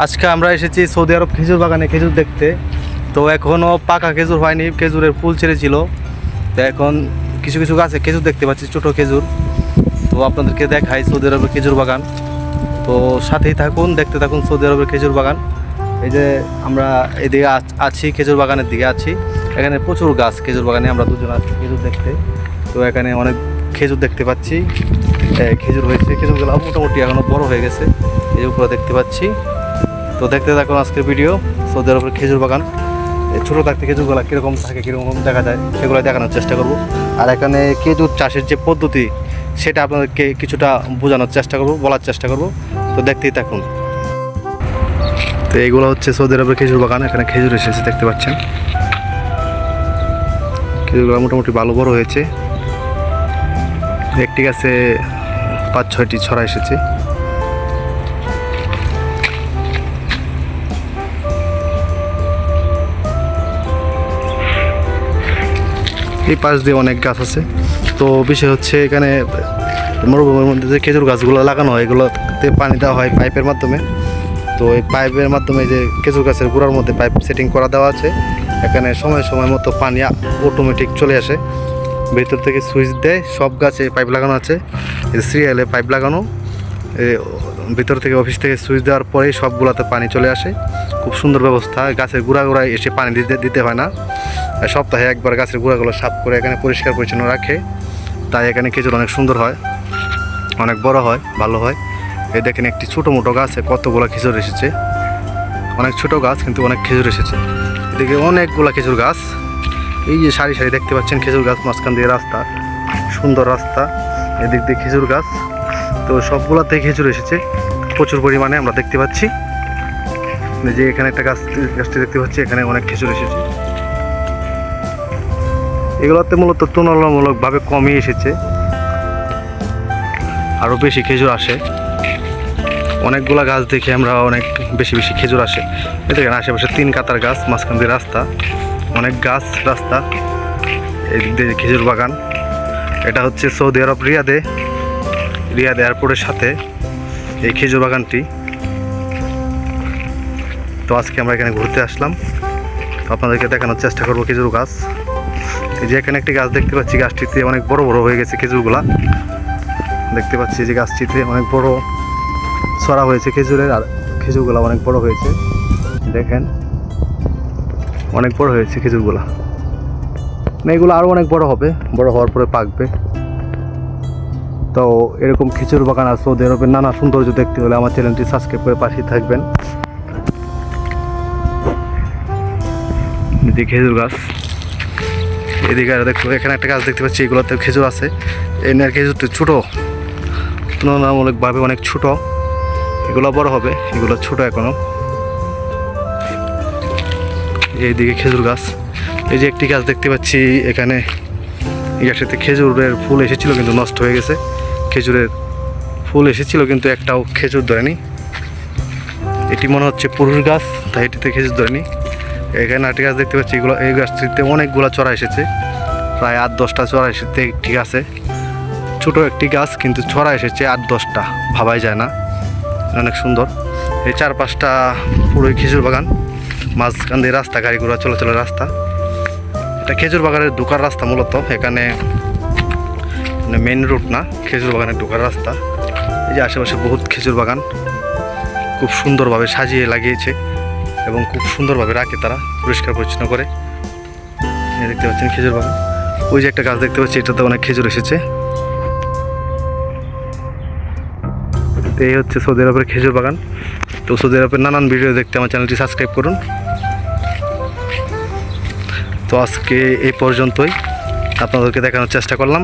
আজকে আমরা এসেছি সৌদি আরব খেজুর বাগানে খেজুর দেখতে। তো এখনও পাকা খেজুর হয়নি, খেজুরের ফুল ছেড়েছিল। তো এখন কিছু কিছু গাছে খেজুর দেখতে পাচ্ছি, ছোটো খেজুর। তো আপনাদেরকে দেখাই সৌদি আরবের খেজুর বাগান। তো সাথেই থাকুন, দেখতে থাকুন সৌদি আরবের খেজুর বাগান। এই যে আমরা এদিকে আছি, খেজুর বাগানের দিকে আছি। এখানে প্রচুর গাছ খেজুর বাগানে, আমরা দুজন আছি খেজুর দেখতে। তো এখানে অনেক খেজুর দেখতে পাচ্ছি, খেজুর হয়েছে। খেজুরগুলো মোটামুটি এখনও বড় হয়ে গেছে, এই উপরে দেখতে পাচ্ছি। তো দেখতে থাকুন আজকের ভিডিও সৌদি আরবের খেজুর বাগান। ছোটো থাকতে খেজুরগুলো কীরকম থাকে, কীরকম দেখা যায়, সেগুলো দেখানোর চেষ্টা করব। আর এখানে খেজুর চাষের যে পদ্ধতি, সেটা আপনাদেরকে কিছুটা বোঝানোর চেষ্টা করব, বলার চেষ্টা করব। তো দেখতেই থাকুন। তো এইগুলো হচ্ছে সৌদি আরবের খেজুর বাগান। এখানে খেজুর এসেছে, দেখতে পাচ্ছেন। খেজুরগুলো মোটামুটি ভালো বড় হয়েছে। একটি গাছে 5-6টি ছড়া এসেছে। এই পাশ দিয়ে অনেক গাছ আছে। তো বিষয় হচ্ছে এখানে মরুভূমির মধ্যে যে খেজুর গাছগুলো লাগানো হয়, এগুলোতে পানি দেওয়া হয় পাইপের মাধ্যমে। তো এই পাইপের মাধ্যমে যে খেজুর গাছের গোড়ার মধ্যে পাইপ সেটিং করা দেওয়া আছে। এখানে সময় সময় মতো পানি অটোমেটিক চলে আসে, ভেতর থেকে সুইচ দেয়। সব গাছে পাইপ লাগানো আছে, সিরিয়ালে পাইপ লাগানো। ভিতর থেকে অফিস থেকে সুইচ দেওয়ার পরেই সবগুলোতে পানি চলে আসে। খুব সুন্দর ব্যবস্থা। গাছের গোড়ায় এসে পানি দিতে হয় না। সপ্তাহে একবার গাছের গোড়াগুলো সাফ করে এখানে পরিষ্কার পরিচ্ছন্ন রাখে। তাই এখানে খেজুর অনেক সুন্দর হয়, অনেক বড় হয়, ভালো হয়। এই দেখেন একটি ছোটো মোটো গাছে কতগুলো খেজুর এসেছে। অনেক ছোট গাছ কিন্তু অনেক খেজুর এসেছে। এদিকে অনেকগুলো খেজুর গাছ, এই যে সারি সারি দেখতে পাচ্ছেন খেজুর গাছ। মাঝখান দিয়ে রাস্তা, সুন্দর রাস্তা, এদিক দিয়ে খেজুর গাছ। তো সবগুলোতে খেজুর এসেছে প্রচুর পরিমাণে, আমরা দেখতে পাচ্ছি। যে এখানে একটা গাছটি দেখতে পাচ্ছি, এখানে অনেক খেজুর এসেছে। এগুলোতে মূলত তুলনামূলকভাবে কমই এসেছে, আরও বেশি খেজুর আসে। অনেকগুলা গাছ দেখে আমরা অনেক বেশি বেশি খেজুর আসে। দেখেন আশেপাশে 3 কাতার গাছ, মাঝখান দিয়ে রাস্তা, অনেক গাছ, রাস্তা, এদিক দিয়ে খেজুর বাগান। এটা হচ্ছে সৌদি আরব রিয়াদ এয়ারপোর্টের সাথে এই খেজুর বাগানটি। তো আজকে আমরা এখানে ঘুরতে আসলাম, আপনাদেরকে দেখানোর চেষ্টা করবো খেজুর গাছ। এই যে এখানে একটি গাছ দেখতে পাচ্ছি, গাছটিতে অনেক বড় বড় হয়ে গেছে খেজুরগুলা। দেখতে পাচ্ছি যে গাছটিতে অনেক বড় ছড়া হয়েছে খেজুরের, আর খেজুরগুলা অনেক বড় হয়েছে। দেখেন অনেক বড় হয়েছে খেজুরগুলা। এগুলো আরও অনেক বড় হবে, বড় হওয়ার পরে পাকবে। তো এরকম খেজুর বাগান আর সৌদি আরবের নানা সৌন্দর্য দেখতে হলে আমার চ্যানেলটি সাবস্ক্রাইব করে পাশেই থাকবেন। খেজুর গাছ এদিকে দেখো, এখানে একটা গাছ দেখতে পাচ্ছি, এগুলোতে খেজুর আছে। এই খেজুরটা ছোটো, তুলনামূলকভাবে অনেক ছোট। এগুলো বড় হবে, এগুলো ছোট এখনো। এইদিকে খেজুর গাছ। এই যে একটি গাছ দেখতে পাচ্ছি, এখানে এই গাছটাতে খেজুরের ফুল এসেছিল কিন্তু নষ্ট হয়ে গেছে। খেজুরের ফুল এসেছিল কিন্তু একটাও খেজুর ধরেনি। এটি মনে হচ্ছে পুরুষ গাছ, তাই এটিতে খেজুর ধরেনি। এখানে আরেকটি গাছ দেখতে পাচ্ছি, এই গাছটিতে অনেকগুলো চড়া এসেছে, প্রায় 8-10টা চড়া এসেছে একটি গাছে। ছোটো একটি গাছ কিন্তু ছড়া এসেছে 8-10টা, ভাবাই যায় না, অনেক সুন্দর। এই 4-5টা পুরোই খেজুর বাগান, মাঝখান দিয়ে রাস্তা, গাড়ি ঘোড়া চলাচলের রাস্তা। এটা খেজুর বাগানের ঢোকার রাস্তা মূলত, এখানে মেইন রোড না, খেজুর বাগানের ঢোকার রাস্তা। এই যে আশেপাশে বহুত খেজুর বাগান, খুব সুন্দরভাবে সাজিয়ে লাগিয়েছে এবং খুব সুন্দরভাবে রাখে তারা, পরিষ্কার পরিচ্ছন্ন করে। দেখতে পাচ্ছেন খেজুর বাগান। ওই যে একটা গাছ দেখতে পাচ্ছি, এটাতে অনেক খেজুর এসেছে। এই হচ্ছে সৌদি আরবের খেজুর বাগান। তো সৌদি আরবের নানান ভিডিও দেখতে আমার চ্যানেলটি সাবস্ক্রাইব করুন। তো আজকে এই পর্যন্তই আপনাদেরকে দেখানোর চেষ্টা করলাম।